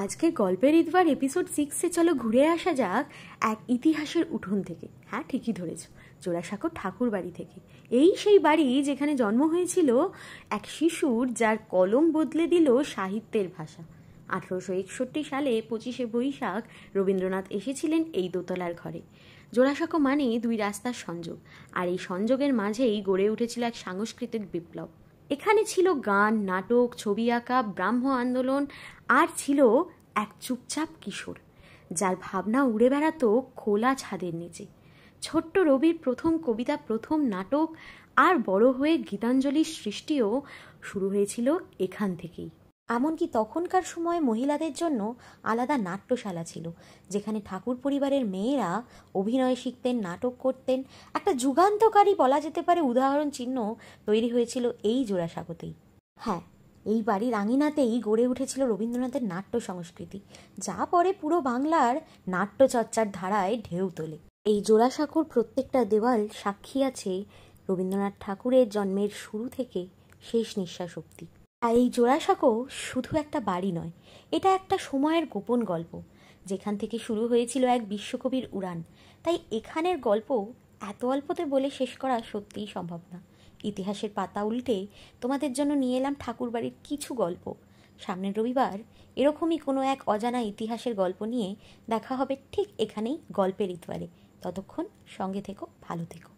আজকের গল্পের ইতবার এপিসোড 6-এ চলো ঘুরে আসা যাক এক ইতিহাসের উঠোন থেকে। হ্যাঁ, ঠিকই ধরেছ, জোড়াসাঁকোর ঠাকুর বাড়ি থেকে। এই সেই বাড়ি যেখানে জন্ম হয়েছিল এক শিশুর, যার কলম বদলে দিল সাহিত্যের ভাষা। 1861 সালে 25শে বৈশাখ রবীন্দ্রনাথ এসেছিলেন এই দোতলার ঘরে। জোড়াসাঁকো মানে দুই রাস্তার সংযোগ, আর এই সংযোগের মাঝেই গড়ে উঠেছিল এক সাংস্কৃতিক বিপ্লব। এখানে ছিল গান, নাটক, ছবি আঁকা, ব্রাহ্ম আন্দোলন, আর ছিল এক চুপচাপ কিশোর যার ভাবনা উড়ে বেড়াতো খোলা ছাদের নিচে। ছোট্ট রবির প্রথম কবিতা, প্রথম নাটক, আর বড় হয়ে গীতাঞ্জলির সৃষ্টিও শুরু হয়েছিল এখান থেকেই। এমনকি তখনকার সময় মহিলাদের জন্য আলাদা নাট্যশালা ছিল, যেখানে ঠাকুর পরিবারের মেয়েরা অভিনয় শিখতেন, নাটক করতেন। একটা যুগান্তকারী বলা যেতে পারে উদাহরণ চিহ্ন তৈরি হয়েছিল এই জোড়াসাঁকোতেই। হ্যাঁ, এই বাড়ির আঙিনাতেই গড়ে উঠেছিল রবীন্দ্রনাথের নাট্য সংস্কৃতি, যা পরে পুরো বাংলার নাট্যচর্চার ধারায় ঢেউ তোলে। এই জোড়াসাঁকোর প্রত্যেকটা দেওয়াল সাক্ষী আছে রবীন্দ্রনাথ ঠাকুরের জন্মের শুরু থেকে শেষ নিঃশ্বাস অবধি। আর এই জোড়াসাঁকো শুধু একটা বাড়ি নয়, এটা একটা সময়ের গোপন গল্প, যেখান থেকে শুরু হয়েছিল এক বিশ্বকবির উড়ান। তাই এখানের গল্প এত অল্পতে বলে শেষ করা সত্যিই সম্ভব না। ইতিহাসের পাতা উল্টে তোমাদের জন্য নিয়ে এলাম ঠাকুর বাড়ির কিছু গল্প। সামনের রবিবার এরকমই কোনো এক অজানা ইতিহাসের গল্প নিয়ে দেখা হবে ঠিক এখানেই গল্পের ইতবারে। ততক্ষণ সঙ্গে থেকো, ভালো থেকো।